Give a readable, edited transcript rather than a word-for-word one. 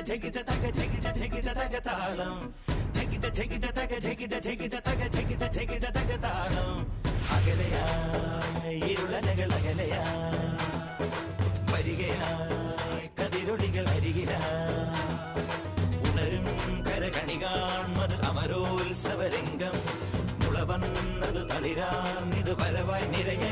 ജഗിട തക ജഗിട ജഗിട തക താളം ജഗിട ജഗിട തക ജഗിട ജഗിട തക ജഗിട ജഗിട തക താളം അകലയായി ഇരുളലകൾ അകലയായി വരികയായി കതിരൊളികൾ അരികിലായി ഉണരും കരകണി കാൺമത് അമരോത്സവരംഗം മുളവന്നത് തളിരാർന്നിത് പരവായി നിറയ